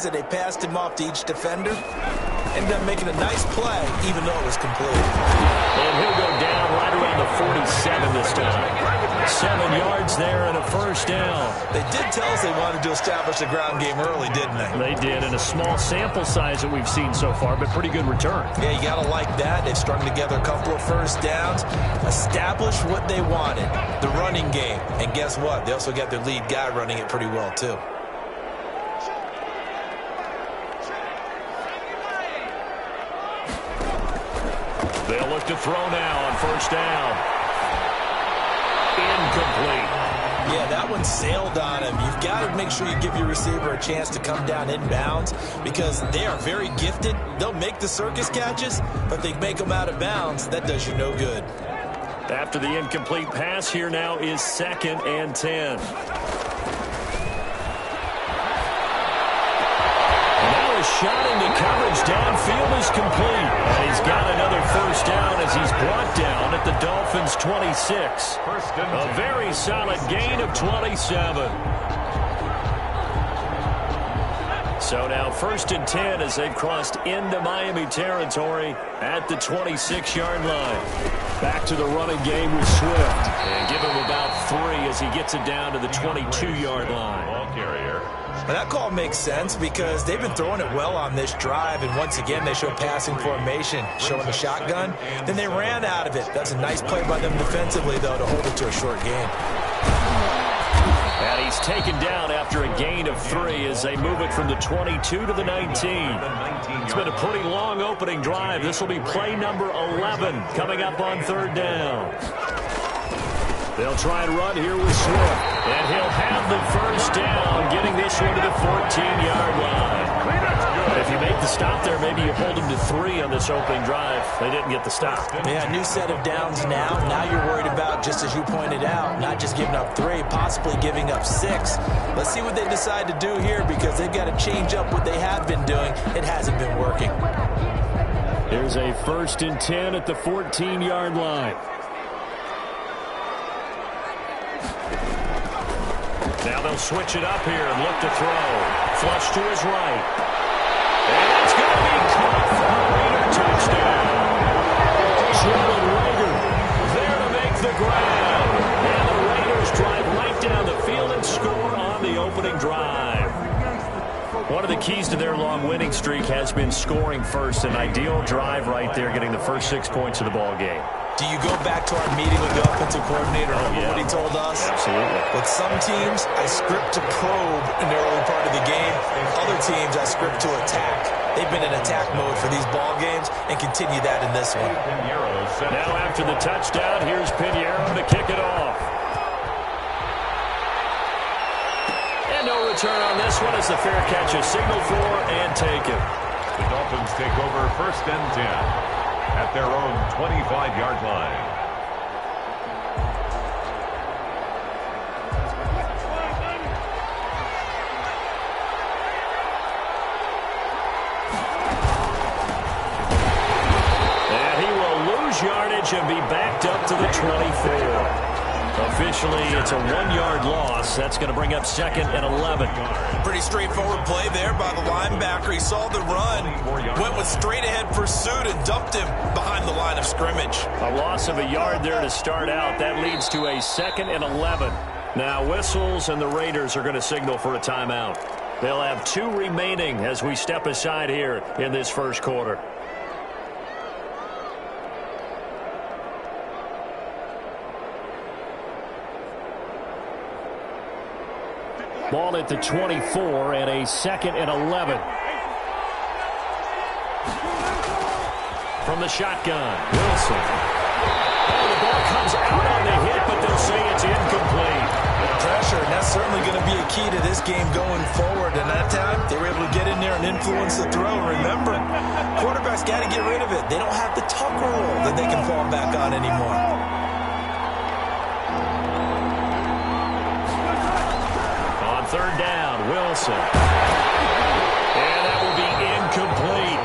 realized that they passed him off to each defender. Ended up making a nice play, even though it was complete. And he'll go down right around the 47 this time. 7 yards there and a first down. They did tell us they wanted to establish the ground game early, didn't they? They did, in a small sample size that we've seen so far, but pretty good return. Yeah, you got to like that. They've strung together a couple of first downs, established what they wanted, the running game. And guess what? They also got their lead guy running it pretty well, too. They'll look to throw now on first down. Incomplete. Yeah, that one sailed on him. You've got to make sure you give your receiver a chance to come down inbounds because they are very gifted. They'll make the circus catches, but they make them out of bounds. That does you no good. After the incomplete pass, here now is 2nd and 10. Shot into coverage downfield is complete. And he's got another first down as he's brought down at the Dolphins' 26. A very solid gain of 27. So now 1st and 10 as they've crossed into Miami territory at the 26-yard line. Back to the running game with Swift. And give him about 3 as he gets it down to the 22-yard line. Ball carrier. And that call makes sense because they've been throwing it well on this drive, and once again they show passing formation, showing the shotgun. Then they ran out of it. That's a nice play by them defensively, though, to hold it to a short gain. And he's taken down after a gain of 3 as they move it from the 22 to the 19. It's been a pretty long opening drive. This will be play number 11 coming up on 3rd down. They'll try and run here with Swift. And he'll have the first down, getting this one to the 14-yard line. If you make the stop there, maybe you hold them to 3 on this opening drive. They didn't get the stop. Yeah, new set of downs now. Now you're worried about, just as you pointed out, not just giving up 3, possibly giving up 6. Let's see what they decide to do here because they've got to change up what they have been doing. It hasn't been working. Here's a 1st and 10 at the 14-yard line. Now they'll switch it up here and look to throw. Flush to his right. And it's going to be caught for a Raider touchdown. Jalen Reagor there to make the grab. And the Raiders drive right down the field and score on the opening drive. One of the keys to their long winning streak has been scoring first. An ideal drive right there, getting the first 6 points of the ball game. Do you go back to our meeting with the offensive coordinator? Remember what he told us? Absolutely. With some teams, I script to probe in the early part of the game. Other teams, I script to attack. They've been in attack mode for these ball games and continue that in this one. Now after the touchdown, here's Pinheiro to kick it off. And no return on this one as the fair catch is signaled for and taken. The Dolphins take over 1st and 10. At their own 25-yard line. And he will lose yardage and be backed up to the 24. Officially, it's a 1-yard loss. That's going to bring up 2nd and 11. Pretty straightforward play there by the linebacker. He saw the run, went with straight-ahead pursuit, and dumped him behind the line of scrimmage. A loss of a yard there to start out. That leads to a 2nd and 11. Now whistles, and the Raiders are going to signal for a timeout. They'll have 2 remaining as we step aside here in this first quarter. Ball at the 24 and a 2nd and 11. From the shotgun, Wilson. Oh, the ball comes out on the hit, but they'll say it's incomplete. Pressure, and that's certainly going to be a key to this game going forward. And that time, they were able to get in there and influence the throw. Remember, quarterbacks got to get rid of it. They don't have the tuck roll that they can fall back on anymore. On 3rd down, Wilson. And that will be incomplete.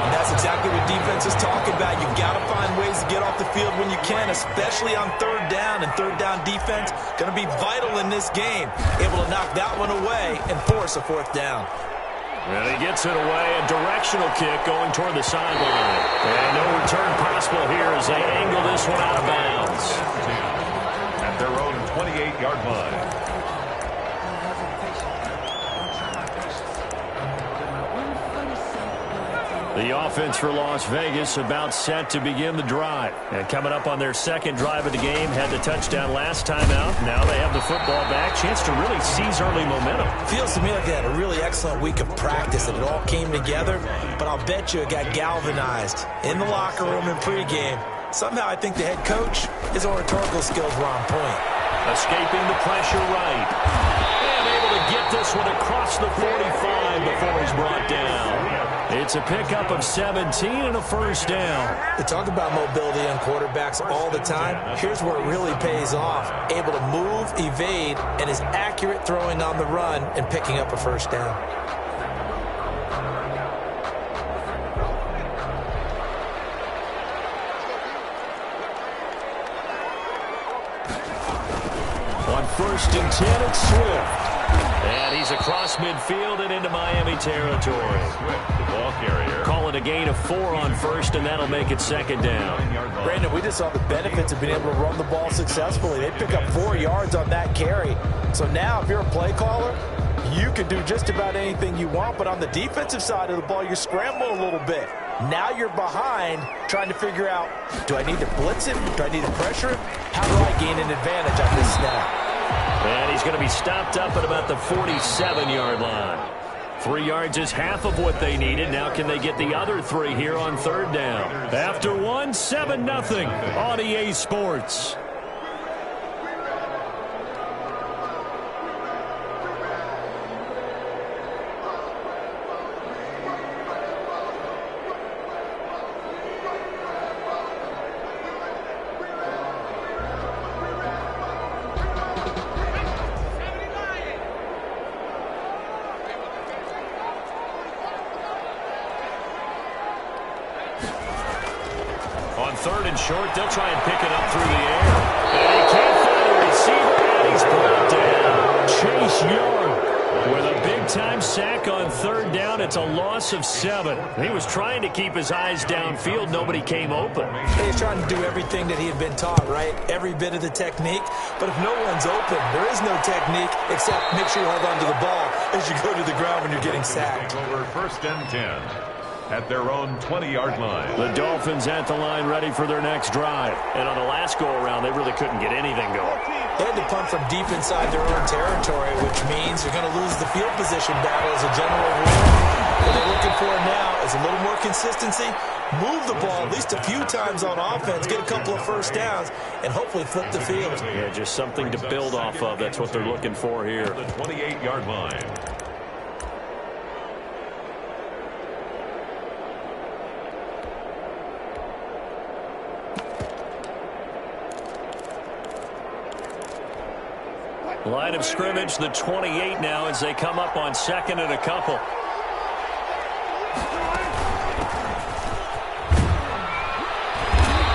And that's exactly what defense is talking about. You've got to find ways to get off the field when you can, especially on 3rd down. And 3rd down defense going to be vital in this game. Able to knock that one away and force a 4th down. And he gets it away. A directional kick going toward the sideline. And no return possible here as they angle this one out of bounds. At their own 28-yard line. The offense for Las Vegas about set to begin the drive. And coming up on their second drive of the game, had the touchdown last time out. Now they have the football back. Chance to really seize early momentum. Feels to me like they had a really excellent week of practice and it all came together. But I'll bet you it got galvanized in the locker room in pregame. Somehow I think the head coach, his oratorical skills were on point. Escaping the pressure right. And able to get this one across the 45 before he's brought down. It's a pickup of 17 and a first down. They talk about mobility on quarterbacks all the time. Here's where it really pays off. Able to move, evade, and is accurate throwing on the run and picking up a first down. On 1st and 10, it's Swift. And he's across midfield and into Miami territory. Swift, the ball carrier. Call it a gain of 4 on 1st, and that'll make it 2nd down. Brandon, we just saw the benefits of being able to run the ball successfully. They pick up 4 yards on that carry. So now if you're a play caller, you can do just about anything you want. But on the defensive side of the ball, you scramble a little bit. Now you're behind trying to figure out, do I need to blitz him? Do I need to pressure him? How do I gain an advantage on this snap? And he's going to be stopped up at about the 47-yard line. 3 yards is half of what they needed. Now can they get the other 3 here on 3rd down? After 1, 7-0 on EA Sports. On 3rd and short, they'll try and pick it up through the air. And he can't find a receiver, and he's brought down. Chase Young with a big-time sack on 3rd down. It's a loss of 7. He was trying to keep his eyes downfield. Nobody came open. He's trying to do everything that he had been taught, right? Every bit of the technique. But if no one's open, there is no technique except make sure you hold on to the ball as you go to the ground when you're getting sacked. Over 1st and 10. At their own 20-yard line. The Dolphins at the line ready for their next drive. And on the last go-around, they really couldn't get anything going. They had to punt from deep inside their own territory, which means they're going to lose the field position battle as a general rule. What they're looking for now is a little more consistency, move the ball at least a few times on offense, get a couple of first downs, and hopefully flip the field. Yeah, just something to build off of. That's what they're looking for here. The 28-yard line. Line of scrimmage, the 28 now as they come up on 2nd and a couple.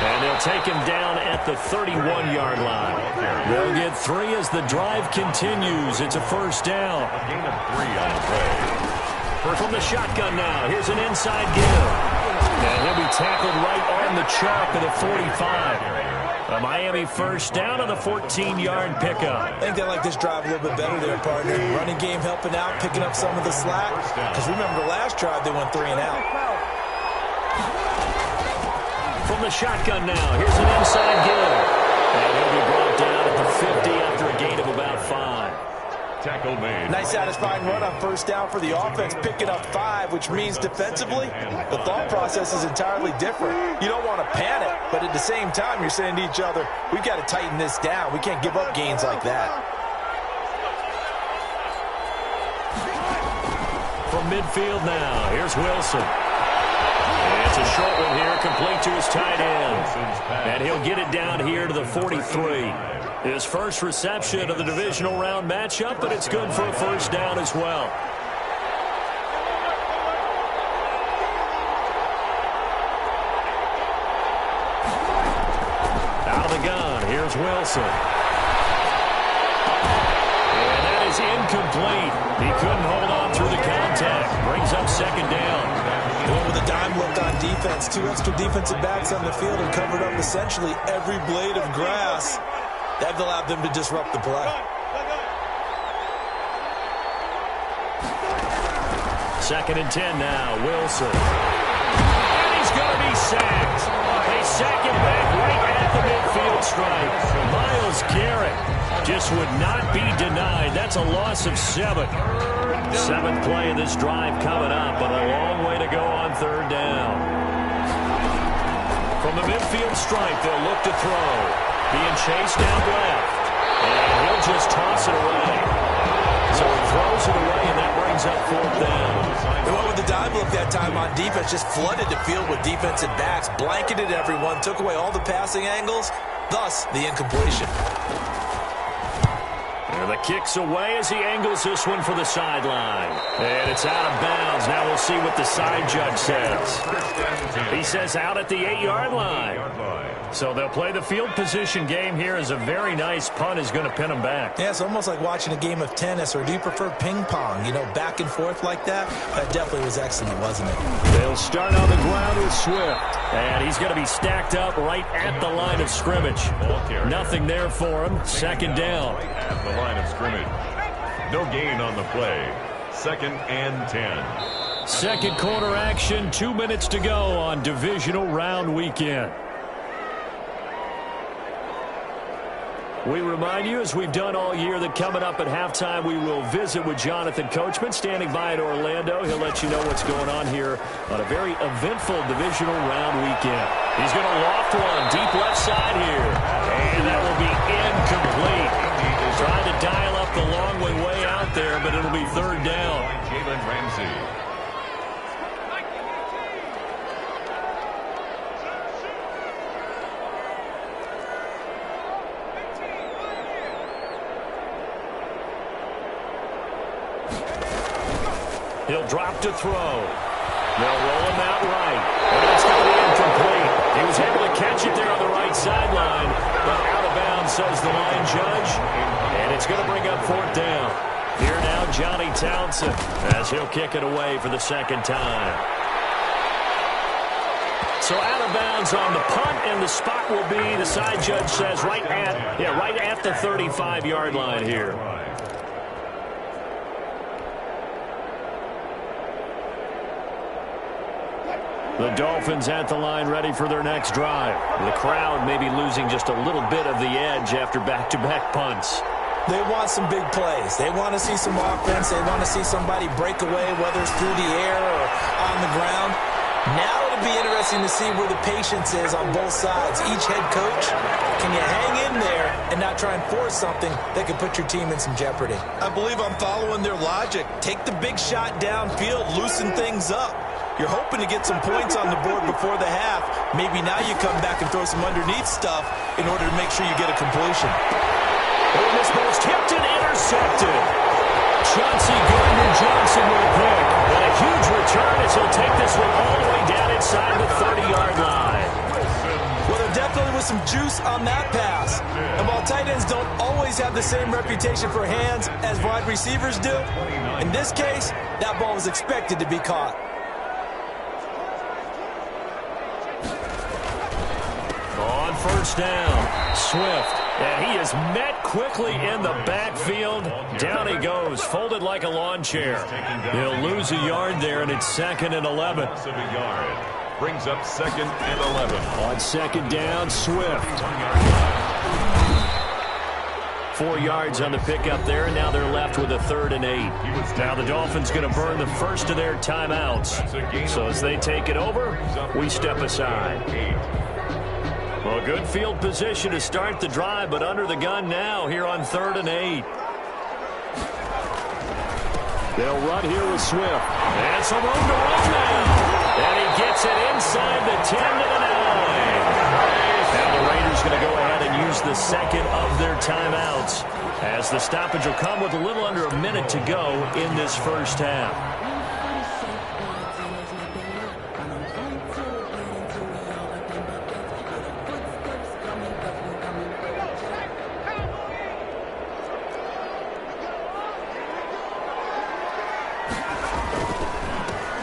And they'll take him down at the 31-yard line. They'll get 3 as the drive continues. It's a first down. A gain of 3 on the play. From the shotgun now. Here's an inside give. And he'll be tackled right on the chalk at the 45. A Miami first down on the 14-yard pickup. I think they like this drive a little bit better there, partner. Running game helping out, picking up some of the slack. Because remember the last drive, they went 3 and out. From the shotgun now, here's an inside give. And he'll be brought down at the 50 after a gain of about 5. Tackle made. Nice satisfying run on first down for the offense, picking up 5, which means defensively, the thought process is entirely different. You don't want to panic, but at the same time, you're saying to each other, we've got to tighten this down. We can't give up gains like that. From midfield now, here's Wilson. And it's a short one here, complete to his tight end. And he'll get it down here to the 43. His first reception of the divisional round matchup, but it's good for a first down as well. Out of the gun, here's Wilson. And that is incomplete. He couldn't hold on through the contact. Brings second down. Going with a dime look on defense. 2 extra defensive backs on the field and covered up essentially every blade of grass. That allowed them to disrupt the play. Second and 10 now. Wilson. And he's going to be sacked. They sack him back right at the midfield stripe. Myles Garrett just would not be denied. That's a loss of 7. 7th play of this drive coming up, but a long way to go on third down. From the midfield stripe, they'll look to throw. Being chased out left. And he'll just toss it away. So he throws it away, and that brings up fourth down. They went with the dime look that time on defense. Just flooded the field with defensive backs. Blanketed everyone. Took away all the passing angles. Thus, the incompletion. And the kick's away as he angles this one for the sideline. And it's out of bounds. Now we'll see what the side judge says. He says out at the 8-yard line. So they'll play the field position game here as a very nice punt is going to pin them back. Yeah, it's almost like watching a game of tennis, or do you prefer ping pong? You know, back and forth like that? That definitely was excellent, wasn't it? They'll start on the ground with Swift. And he's going to be stacked up right at the line of scrimmage. Nothing there for him. Second down. At the line of scrimmage. No gain on the play. Second and 10. Second quarter action. 2 minutes to go on divisional round weekend. We remind you, as we've done all year, that coming up at halftime, we will visit with Jonathan Coachman, standing by in Orlando. He'll let you know what's going on here on a very eventful divisional round weekend. He's going to loft one deep left side here, and that will be incomplete. Trying to dial up the long way out there, but it'll be third down. Jalen Ramsey. He'll drop to throw. They'll roll him out right. And it's going to be incomplete. He was able to catch it there on the right sideline, but out of bounds, says the line judge. And it's going to bring up fourth down. Here now, Johnny Townsend, as he'll kick it away for the second time. So out of bounds on the punt, and the spot will be, the side judge says, right at the 35-yard line here. The Dolphins at the line, ready for their next drive. The crowd may be losing just a little bit of the edge after back-to-back punts. They want some big plays. They want to see some offense. They want to see somebody break away, whether it's through the air or on the ground. Now it'll be interesting to see where the patience is on both sides. Each head coach, can you hang in there and not try and force something that could put your team in some jeopardy? I believe I'm following their logic. Take the big shot downfield, loosen things up. You're hoping to get some points on the board before the half. Maybe now you come back and throw some underneath stuff in order to make sure you get a completion. Oh, this ball's tipped and intercepted. Chauncey Gardner-Johnson will pick. And a huge return as he'll take this one all the way down inside the 30-yard line. Well, there definitely was some juice on that pass. And while tight ends don't always have the same reputation for hands as wide receivers do, in this case, that ball was expected to be caught. On first down, Swift. And he is met quickly in the backfield. Down he goes, folded like a lawn chair. He'll lose a yard there, and it's second and 11. Brings up second and 11. On second down, Swift. 4 yards on the pickup there, and now they're left with a 3rd and 8. Now the Dolphins going to burn the first of their timeouts. So as they take it over, we step aside. Well, good field position to start the drive, but under the gun now here on 3rd and 8. They'll run here with Swift. And some room to run now. And he gets it inside the 10 to the 9. Now the Raiders going to go ahead and use the second of their timeouts, as the stoppage will come with a little under a minute to go in this first half.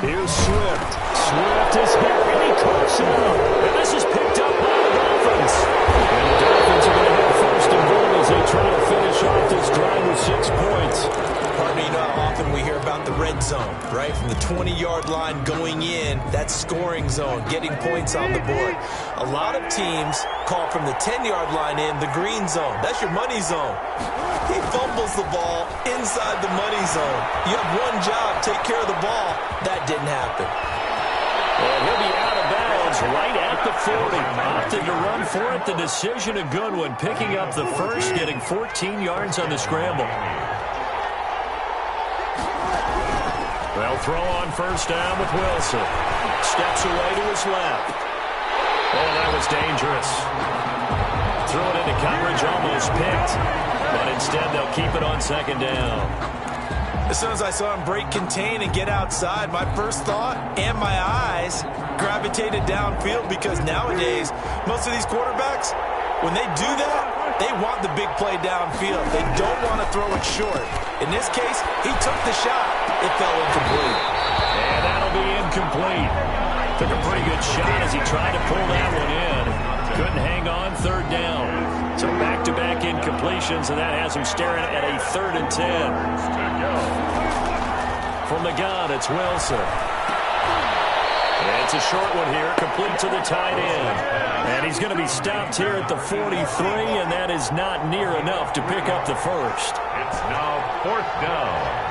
Here's Swift. Swift is hit, and he caught out. And this is picked up by the Dolphins. And the Dolphins are going to have first and goal as they try to finish off this drive with 6 points. Partner, you know how often we hear about the red zone, right? From the 20-yard line going in, that scoring zone, getting points on the board. A lot of teams call from the 10-yard line in the green zone. That's your money zone. He fumbles the ball inside the money zone. You have one job, take care of the ball. That didn't happen. And he'll be out of bounds right at the 40. Opted to run for it. The decision a good one. Picking up the first, getting 14 yards on the scramble. They'll throw on first down with Wilson. Steps away to his left. Oh, that was dangerous. Threw it into coverage, almost picked. But instead, they'll keep it on second down. As soon as I saw him break contain and get outside, my first thought and my eyes gravitated downfield, because nowadays, most of these quarterbacks, when they do that, they want the big play downfield. They don't want to throw it short. In this case, he took the shot. It fell incomplete. And that'll be incomplete. Took a pretty good shot as he tried to pull that one in. Couldn't hang on, third down. So back-to-back incompletions, and that has him staring at a 3rd and 10. From the gun, it's Wilson. It's a short one here, complete to the tight end. And he's going to be stopped here at the 43, and that is not near enough to pick up the first. It's now 4th down.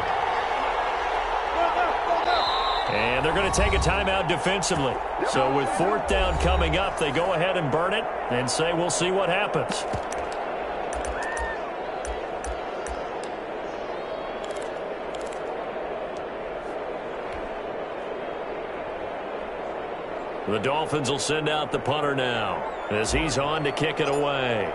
And they're going to take a timeout defensively. So with 4th down coming up, they go ahead and burn it and say we'll see what happens. The Dolphins will send out the punter now as he's on to kick it away.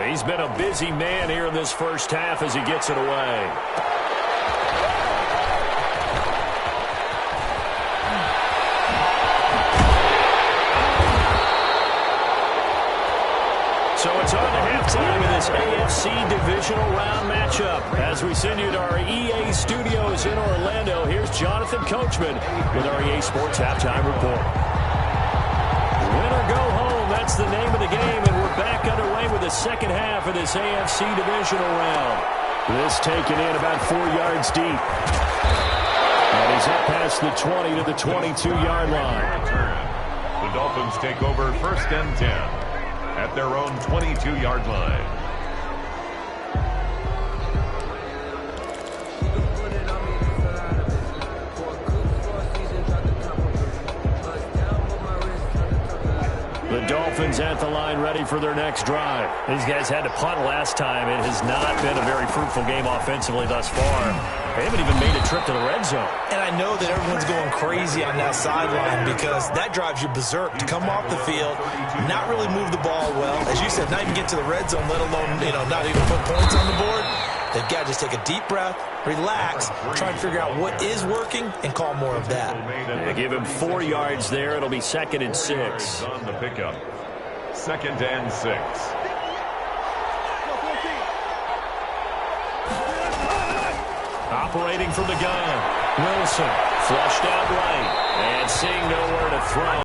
He's been a busy man here in this first half as he gets it away. So it's on to halftime in this AFC divisional round matchup. As we send you to our EA studios in Orlando, here's Jonathan Coachman with our EA Sports Halftime Report. Win or go home, that's the name of the game, and we're back underway with the second half of this AFC divisional round. This taken in about 4 yards deep. And he's up past the 20 to the 22-yard line. The Dolphins take over 1st and 10 at their own 22-yard line. The Dolphins at the line ready for their next drive. These guys had to punt last time. It has not been a very fruitful game offensively thus far. They haven't even made a trip to the red zone. And I know that everyone's going crazy on that sideline, because that drives you berserk to come off the field, not really move the ball well. As you said, not even get to the red zone, let alone, not even put points on the board. They've got to just take a deep breath, relax, try and figure out what is working, and call more of that. They give him 4 yards there. It'll be 2nd and 6. On the pickup. 2nd and 6. Operating from the gun, Wilson flushed out right and seeing nowhere to throw.